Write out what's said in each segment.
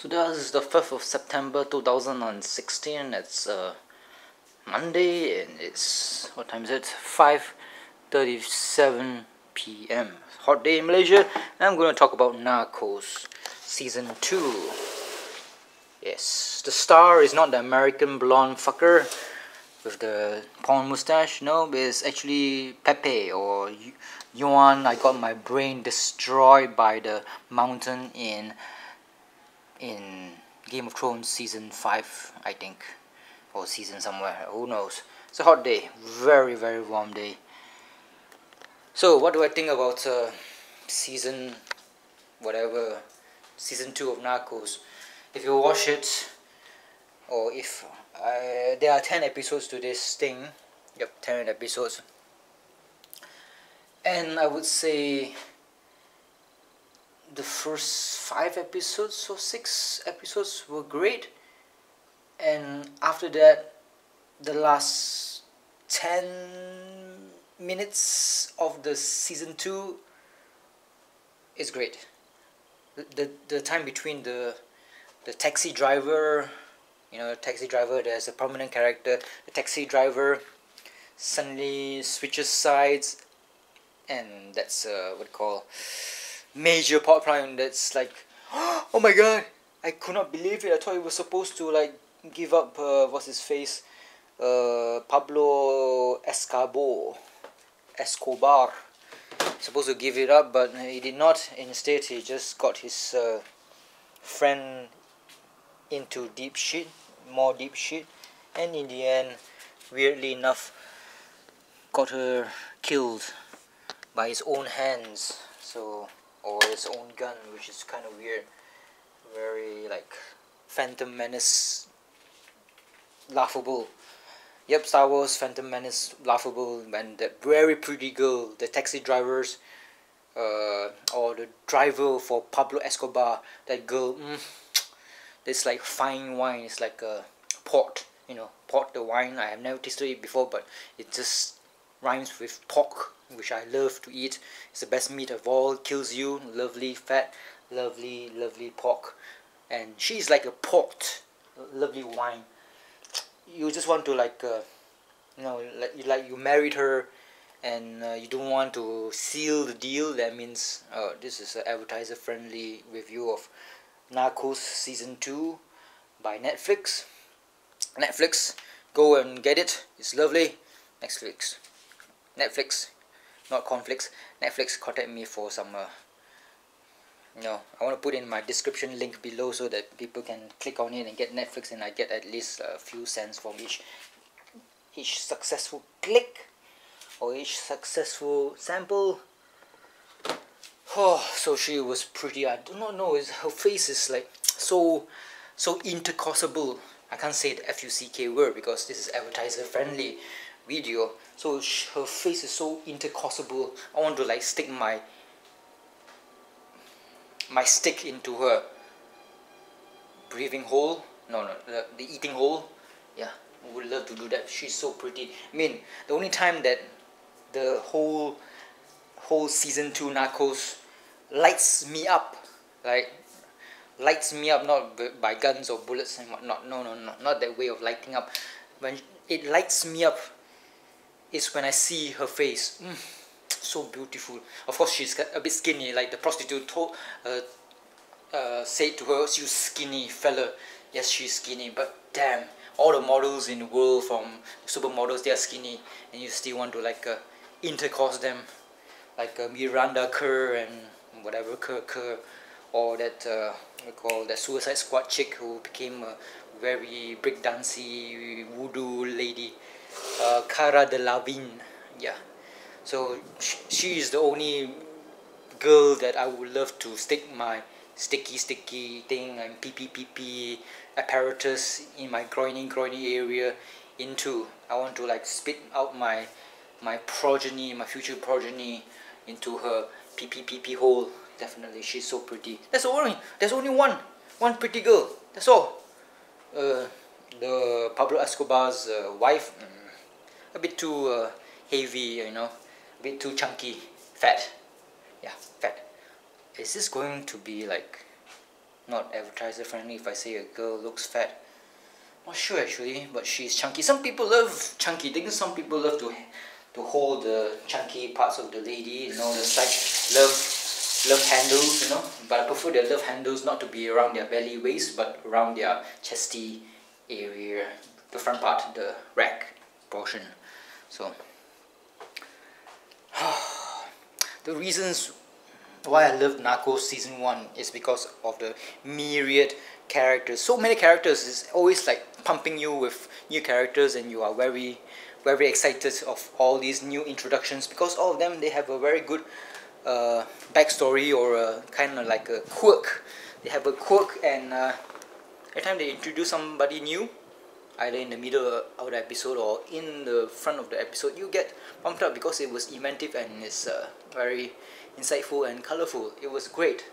So that is the 5th of September 2016. It's Monday and it's, what time is it? 5:37 p.m. Hot day in Malaysia. And I'm going to talk about Narcos Season 2. Yes, the star is not the American blonde fucker with the porn mustache. No, it's actually Pepe or Yuan. I got my brain destroyed by the mountain in Game of Thrones Season 5, I think, or season somewhere, who knows. It's a hot day, very warm day. So what do I think about season 2 of Narcos? If you watch it, or if there are 10 episodes to this thing. Yep, 10 episodes, and I would say the first 5 episodes or 6 episodes were great, and after that the last 10 minutes of the season 2 is great. The time between the taxi driver, the taxi driver, there's a prominent character, the taxi driver suddenly switches sides, and that's what you call major plot point. That's like, oh my god, I could not believe it. I thought he was supposed to like give up what's his face, Pablo Escobar, supposed to give it up, but he did not. Instead he just got his friend into more deep shit, and in the end, weirdly enough, got her killed by his own hands, or his own gun, which is kind of weird. Very like Phantom Menace laughable. Yep, Star Wars Phantom Menace laughable. And that very pretty girl, the taxi drivers, or the driver for Pablo Escobar, that girl, it's like fine wine. It's like a port, port the wine. I have never tasted it before, but it just rhymes with pork, which I love to eat. It's the best meat of all. Kills you. Lovely fat, lovely pork, and she's like a port. Lovely wine. You just want to you married her, and you don't want to seal the deal. That means this is an advertiser friendly review of Narcos Season 2 by Netflix. Go and get it. It's lovely. Netflix, not conflicts. Netflix, contact me for some I want to put in my description link below so that people can click on it and get Netflix, and I get at least a few cents from each successful click or each successful sample. Oh, so she was pretty. I do not know, her face is like so intercostable. I can't say the FUCK word because this is advertiser friendly video. So her face is so intercostable. I want to like stick my stick into her breathing hole. No, the eating hole. Yeah, I would love to do that. She's so pretty. I mean, the only time that the whole season 2 Narcos lights me up, not by guns or bullets and whatnot. No, not that way of lighting up. When it lights me up is when I see her face. So beautiful. Of course, she's a bit skinny. Like the prostitute said to her, "You skinny fella." Yes, she's skinny, but damn, all the models in the world, from supermodels, they are skinny, and you still want to intercourse them, like Miranda Kerr and whatever Kerr, or that we call that Suicide Squad chick who became a very breakdancey voodoo lady, Cara Delevingne. Yeah. So she is the only girl that I would love to stick my sticky thing and pee apparatus in my groiny area into. I want to spit out my progeny, my future progeny, into her pee hole. Definitely, she's so pretty. There's only one pretty girl. That's all. The Pablo Escobar's wife, a bit too heavy, a bit too chunky, fat. Yeah, fat. Is this going to be like not advertiser friendly if I say a girl looks fat. Not sure actually, but she's chunky. Some people love chunky things. Some people love to hold the chunky parts of the lady, you know, the side love handles, you know. But I prefer the love handles not to be around their belly waist, but around their chesty area, the front part, the rack portion. So the reasons why I love Narcos season 1 is because of the myriad characters. So many characters, is always like pumping you with new characters, and you are very excited of all these new introductions, because all of them, they have a very good backstory, or a kind of like a quirk. They have a quirk, and every time they introduce somebody new, either in the middle of the episode or in the front of the episode, you get pumped up because it was inventive and it's very insightful and colorful. It was great.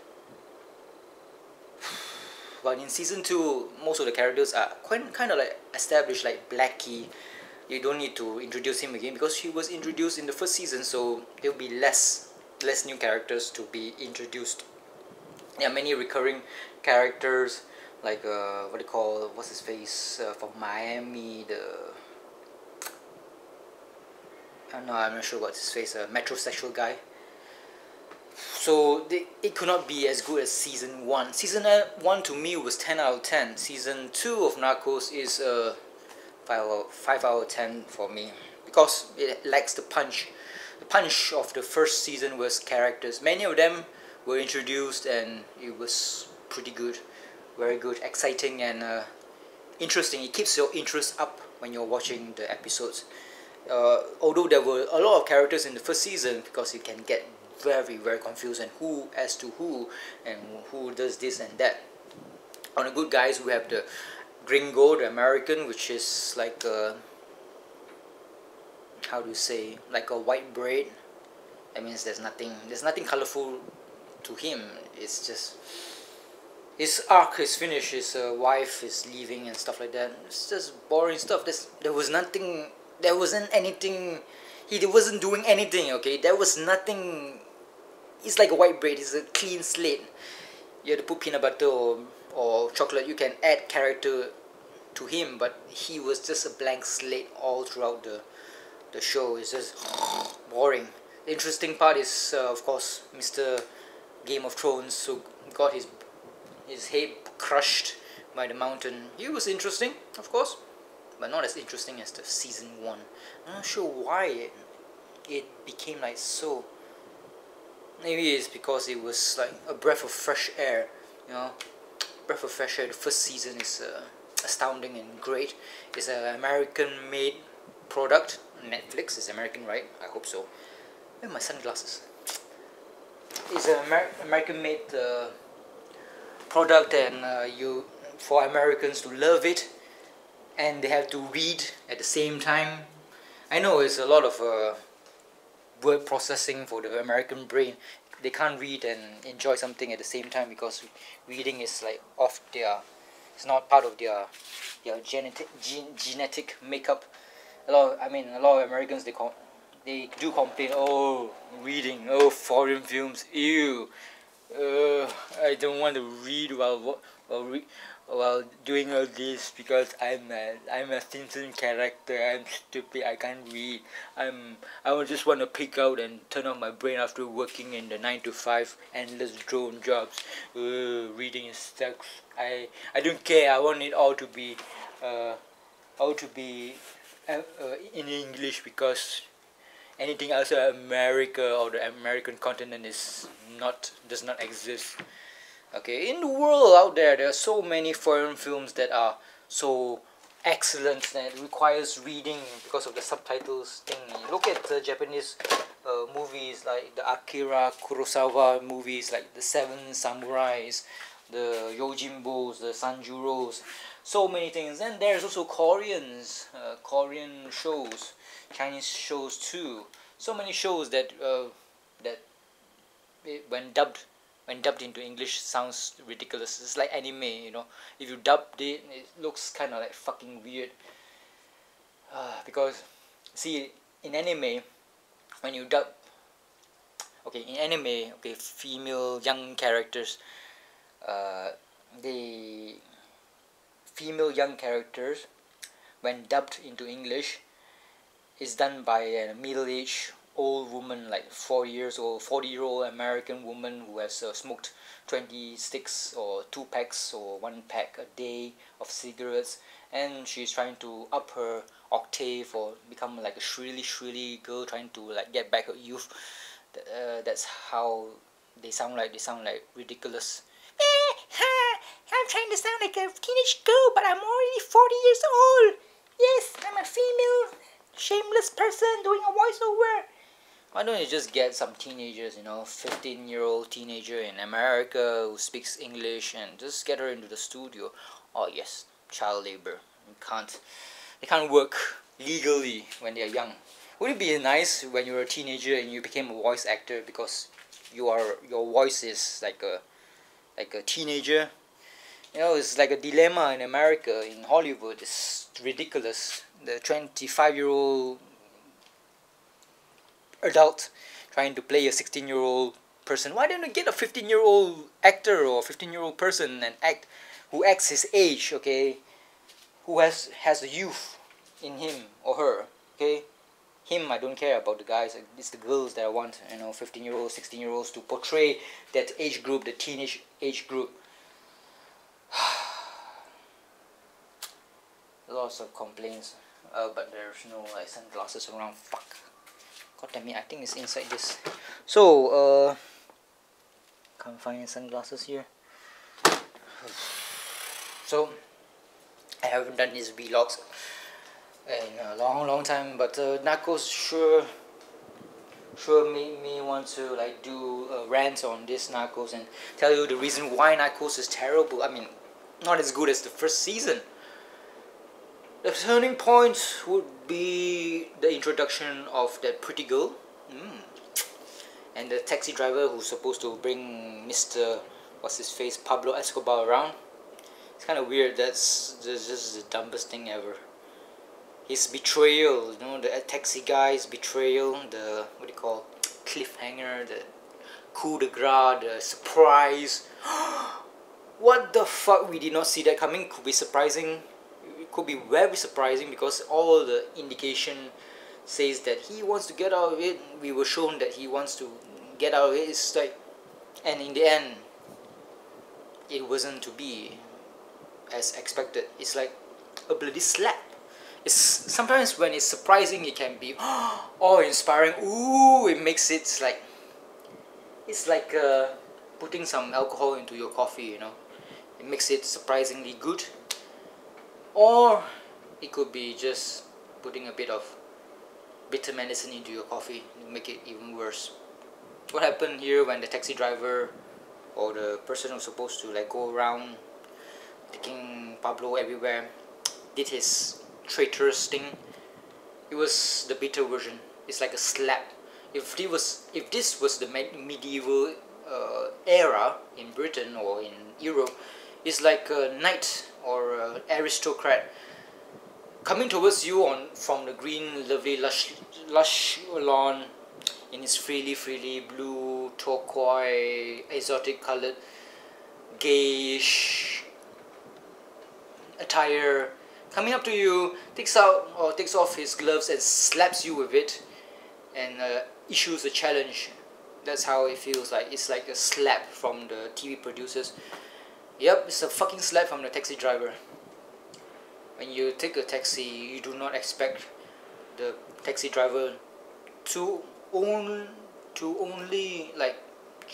But in season 2, most of the characters are kind of like established, like Blackie. You don't need to introduce him again because he was introduced in the first season, so there will be less new characters to be introduced. There are many recurring characters, like what's his face from Miami, I'm not sure what's his face, a metrosexual guy. So it could not be as good as season 1. Season 1 to me was 10 out of 10. Season 2 of Narcos is 5 out of 10 for me, because it lacks the punch. The punch of the first season was characters. Many of them were introduced, and it was pretty good, very good, exciting, and interesting. It keeps your interest up when you're watching the episodes. Although there were a lot of characters in the first season, because you can get very confused, and who as to who, and who does this and that. On the good guys, we have the Gringo, the American, which is like a, how do you say, like a white braid. That means there's nothing colorful to him. It's just his arc is finished. His wife is leaving and stuff like that. It's just boring stuff. There wasn't anything. He wasn't doing anything. Okay, there was nothing. It's like a white braid. It's a clean slate. You have to put peanut butter or chocolate. You can add character to him, but he was just a blank slate all throughout the show. It's just boring. The interesting part is of course Mr. Game of Thrones, who got his head crushed by the mountain. He was interesting, of course, but not as interesting as the season 1. I'm not sure why it became like so. Maybe it's because it was like a breath of fresh air, you know. Breath of fresh air. The first season is astounding and great. It's an American-made product. Netflix is American, right? I hope so. Where are my sunglasses? It's an American-made product, and for Americans to love it, and they have to read at the same time. I know it's a lot of word processing for the American brain. They can't read and enjoy something at the same time, because reading is like it's not part of their genetic makeup. A lot of Americans, they do complain, oh, reading, oh, foreign films, ew, I don't want to read while doing all this, because I'm a Simpson character. I'm stupid. I can't read. I just want to pick out and turn off my brain after working in the 9 to 5 endless drone jobs. Reading sucks. I don't care. I want it all to be in English, because anything outside America or the American continent does not exist. Okay, in the world out there are so many foreign films that are so excellent that requires reading because of the subtitles thing. Look at the Japanese movies, like the Akira Kurosawa movies, like the Seven Samurais, the Yojimbos, the Sanjuros, so many things. And there's also Korean shows, Chinese shows too. So many shows that when dubbed into English sounds ridiculous. It's like anime, you know. If you dubbed it, it looks kind of like fucking weird. Because, see, in anime, when you dub, female young characters, the female young characters, when dubbed into English, is done by a middle-aged old woman, like 40 years old, 40-year-old American woman who has smoked 20 sticks or 2 packs or 1 pack a day of cigarettes, and she's trying to up her octave or become like a shrilly girl, trying to like get back her youth. That's how they sound like. They sound like ridiculous. I'm trying to sound like a teenage girl, but I'm already 40 years old. Yes, I'm a female shameless person doing a voiceover. Why don't you just get some teenagers, 15-year-old teenager in America who speaks English, and just get her into the studio? Oh yes, child labor. They can't work legally when they're young. Would it be nice when you're a teenager and you became a voice actor because your voice is like a teenager? It's like a dilemma in America, in Hollywood. It's ridiculous. The 25-year-old adult trying to play a 16-year-old person. Why don't you get a 15-year-old actor or 15-year-old person and who acts his age, okay? Who has the youth in him or her, okay? Him, I don't care about the guys. It's the girls that I want, 15-year-olds, 16-year-olds to portray that age group, the teenage age group. Lots of complaints, but there's no sunglasses around. Fuck. God damn it, I think it's inside this. So, can't find any sunglasses here. So, I haven't done these vlogs in a long time, but Narcos sure made me want to like do a rant on this Narcos and tell you the reason why Narcos is terrible. I mean, not as good as the first season. The turning point would be the introduction of that pretty girl, and the taxi driver who's supposed to bring Mr. what's his face, Pablo Escobar around. It's kind of weird. That's just the dumbest thing ever. His betrayal, the taxi guy's betrayal, the what do you call, cliffhanger, the coup de grace, the surprise. What the fuck? We did not see that coming. Could be surprising. It could be very surprising because all the indication says that he wants to get out of it. We were shown that he wants to get out of it. It's like, and in the end, it wasn't to be as expected. It's like a bloody slap. It's sometimes when it's surprising, it can be awe-inspiring. Ooh, it makes it it's like putting some alcohol into your coffee. It makes it surprisingly good. Or it could be just putting a bit of bitter medicine into your coffee to make it even worse. What happened here when the taxi driver or the person who's supposed to like go around taking Pablo everywhere did his traitorous thing? It was the bitter version. It's like a slap. If this was the medieval era in Britain or in Europe, it's like a knight or an aristocrat coming towards you from the green, lovely, lush lawn in its frilly blue, turquoise, exotic colored, gayish attire, coming up to you, takes off his gloves and slaps you with it, and issues a challenge. That's how it feels like. It's like a slap from the TV producers. Yep, it's a fucking slap from the taxi driver. When you take a taxi, you do not expect the taxi driver to only like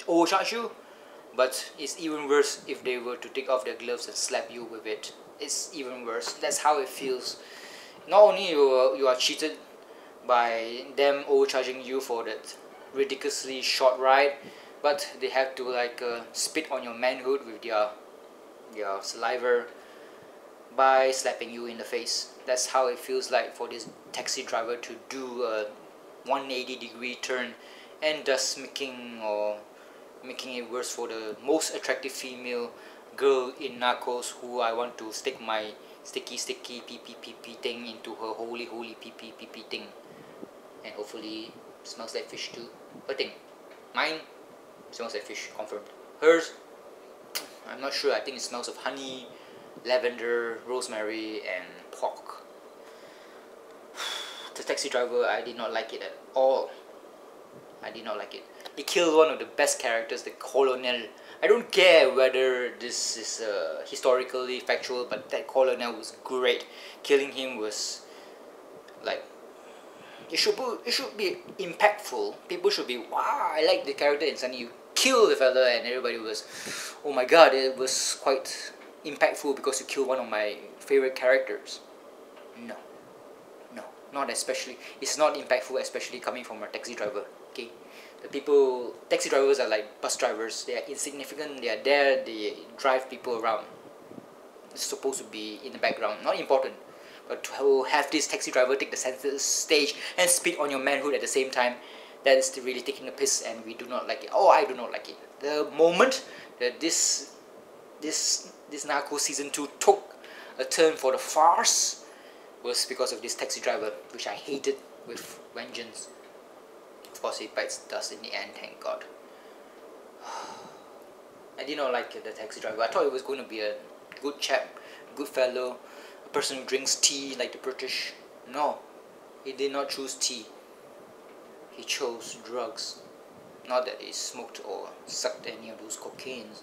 overcharge you, but it's even worse if they were to take off their gloves and slap you with it. It's even worse. That's how it feels. Not only you are cheated by them overcharging you for that ridiculously short ride, but they have to like spit on your manhood with their saliva by slapping you in the face. That's how it feels like for this taxi driver to do a 180-degree turn, and thus making it worse for the most attractive female girl in Narcos, who I want to stick my sticky pee thing into her holy pee thing, and hopefully smells like fish too. Her thing, mine smells like fish, confirmed. Hers I'm not sure. I think it smells of honey, lavender, rosemary, and pork. The taxi driver, I did not like it at all. I did not like it. He killed one of the best characters, the colonel. I don't care whether this is historically factual, but that colonel was great. Killing him was like, it should be impactful. People should be, wow, I like the character, and suddenly you kill the fella, and everybody was, oh my god, it was quite impactful because you killed one of my favorite characters. No, no, not especially. It's not impactful, especially coming from a taxi driver. Okay, the people, taxi drivers are like bus drivers. They are insignificant. They are there. They drive people around. It's supposed to be in the background, not important. But to have this taxi driver take the center stage and spit on your manhood at the same time, that is really taking a piss, and we do not like it. Oh, I do not like it. The moment that this Narco season 2 took a turn for the farce was because of this taxi driver, which I hated with vengeance. Of course, it bites dust in the end, thank God. I did not like the taxi driver. I thought it was going to be a good chap, good fellow, a person who drinks tea like the British. No, he did not choose tea. He chose drugs. Not that he smoked or sucked any of those cocaines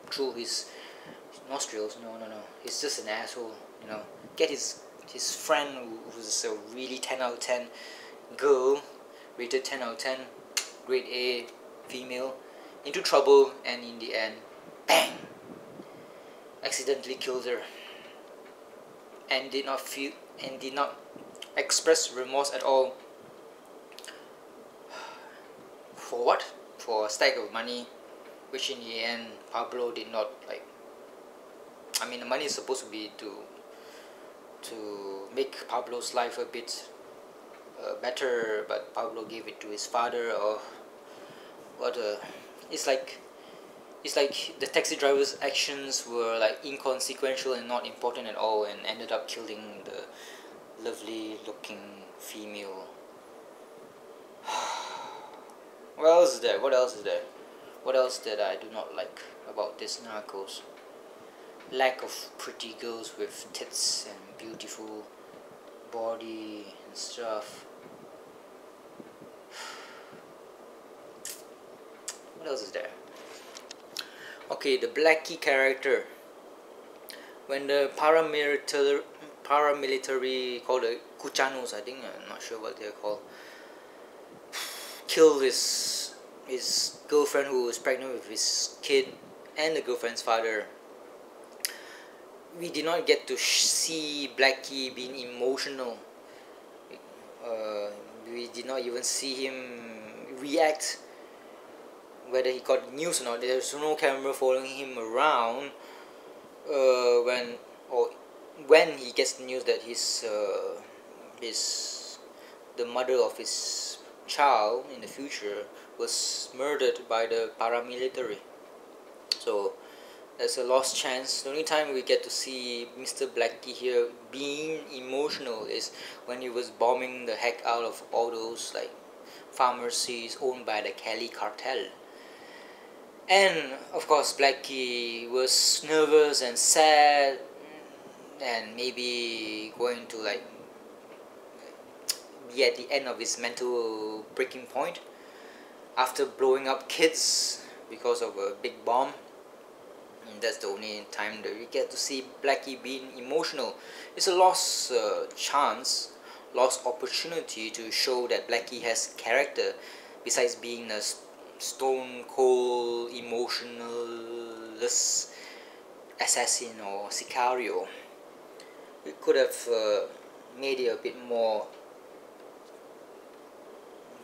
through his nostrils. No. He's just an asshole. You know, get his friend who's a really 10 out of 10 girl, rated 10 out of 10, grade A female, into trouble, and in the end, bang, accidentally killed her, and did not express remorse at all. For what? For a stack of money, which in the end Pablo did not like. I mean, the money is supposed to be to make Pablo's life a bit better, but Pablo gave it to his father. Or what? It's like the taxi driver's actions were like inconsequential and not important at all, and ended up killing the lovely looking female. What else is there? What else is there? What else that I do not like about this Narcos? Lack of pretty girls with tits and beautiful body and stuff. What else is there? Okay, the Blackie character. When the paramilitary called the Cuchanos, I think, I'm not sure what they're called, killed his girlfriend who was pregnant with his kid and the girlfriend's father. We did not get to see Blackie being emotional. We did not even see him react, whether he got news or not. There's no camera following him around when he gets the news that the mother of his child in the future was murdered by the paramilitary. So that's a lost chance. The only time we get to see Mr. Blackie here being emotional is when he was bombing the heck out of all those like pharmacies owned by the Cali cartel. And of course Blackie was nervous and sad, and maybe going to like be at the end of his mental breaking point after blowing up kids because of a big bomb. And that's the only time that we get to see Blackie being emotional. It's a lost chance, lost opportunity to show that Blackie has character besides being a stone cold emotionless assassin or sicario. We could have made it a bit more,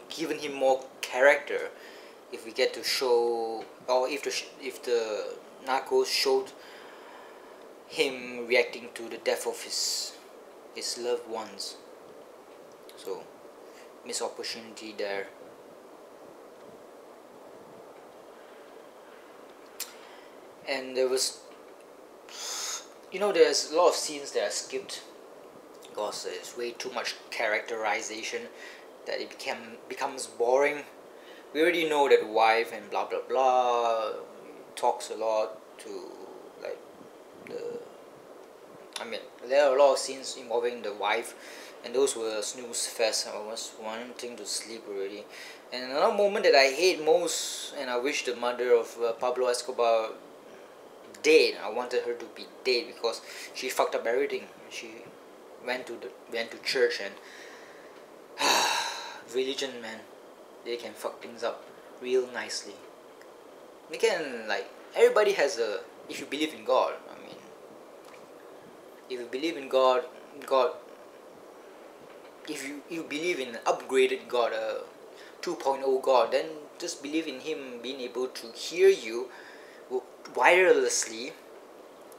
given him more character, if we get to show, or if the Narcos showed him reacting to the death of his loved ones. So missed opportunity there. And there was, there's a lot of scenes that are skipped because there's way too much characterization that it becomes boring. We already know that wife and blah blah blah talks a lot, to like the. I mean, there are a lot of scenes involving the wife, and those were snooze fest. I was wanting to sleep already. And another moment that I hate most, and I wish the mother of Pablo Escobar dead. I wanted her to be dead because she fucked up everything. She went to church, and religion, man, they can fuck things up real nicely. They can, like, everybody has a, if you believe in God, I mean, if you believe in God, if you believe in an upgraded God, a 2.0 God, then just believe in Him being able to hear you wirelessly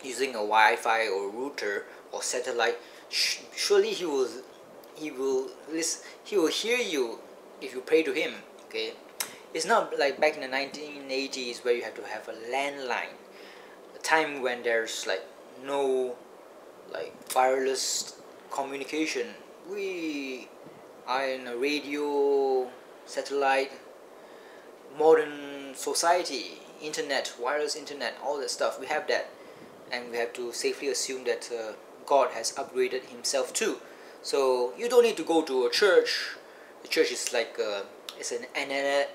using a Wi-Fi or router or satellite. Surely he will listen, he will hear you if you pray to him. Okay, it's not like back in the 1980s where you have to have a landline, a time when there's like no like wireless communication. We are in a radio, satellite, modern society, internet, wireless internet, all that stuff. We have that, and we have to safely assume that God has upgraded Himself too. So you don't need to go to a church. The church is like it's an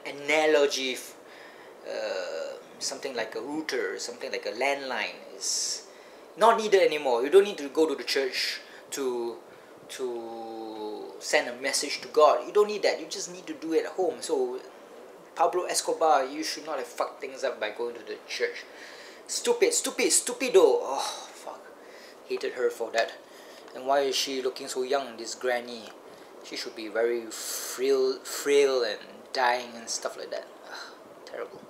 analogy, something like a router, something like a landline. It's not needed anymore. You don't need to go to the church to send a message to God. You don't need that. You just need to do it at home. So Pablo Escobar, you should not have fucked things up by going to the church. Stupido. Oh, fuck. Hated her for that. And why is she looking so young, this granny? She should be very frail and dying and stuff like that. Ugh, terrible.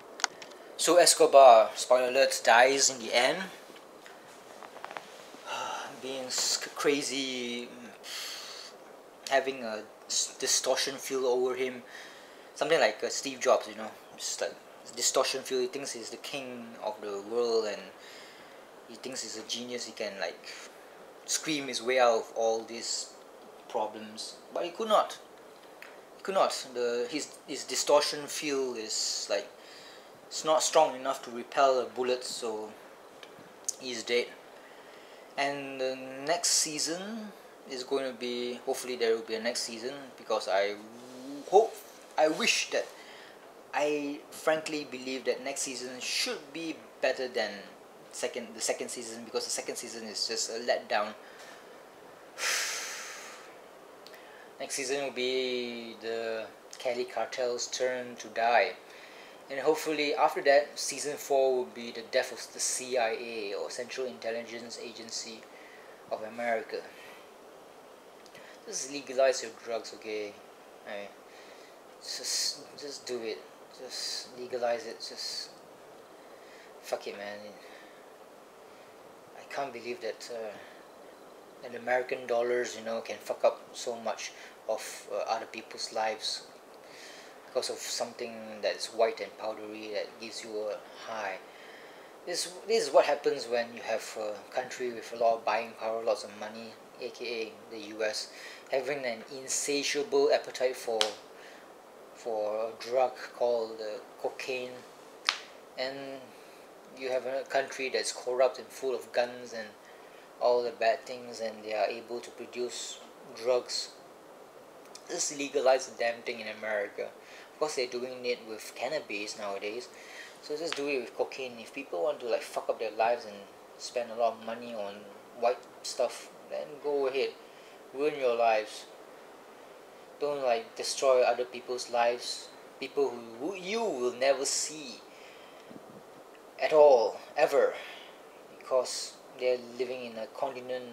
So Escobar, spoiler alert, dies in the end. Being crazy, having a distortion feel over him. Something like Steve Jobs, you know, just like distortion feel. He thinks he's the king of the world, and he thinks he's a genius. He can like scream his way out of all these problems, but he could not. He could not. His distortion field is like, it's not strong enough to repel a bullet, so he's dead. And the next season is going to be, hopefully there will be a next season, because I wish that, I frankly believe that next season should be better than the second season, because the second season is just a letdown. Next season will be the Cali Cartel's turn to die, and hopefully after that, season 4 will be the death of the CIA, or Central Intelligence Agency of America. Just legalize your drugs, okay? Just do it. Just legalize it. Just fuck it, man. I can't believe that an American dollars, you know, can fuck up so much of other people's lives because of something that's white and powdery that gives you a high. This is what happens when you have a country with a lot of buying power, lots of money, aka the US, having an insatiable appetite for a drug called cocaine, and you have a country that's corrupt and full of guns and all the bad things, and they are able to produce drugs. Just legalize the damn thing in America. Of course, they're doing it with cannabis nowadays, so just do it with cocaine. If people want to like fuck up their lives and spend a lot of money on white stuff, then go ahead, ruin your lives. Don't like destroy other people's lives, people who you will never see at all, ever, because they're living in a continent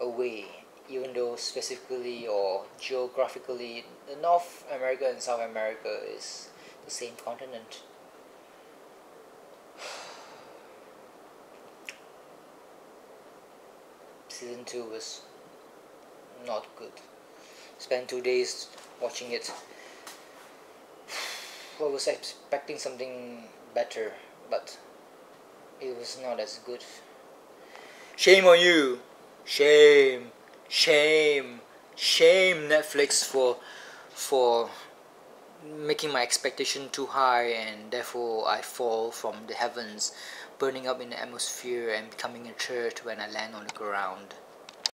away, even though specifically or geographically the North America and South America is the same continent. Season 2 was not good. Spent 2 days watching it. I was expecting something better, but it was not as good. Shame on you. Shame Netflix for making my expectation too high, and therefore I fall from the heavens. burning up in the atmosphere and becoming a church when I land on the ground.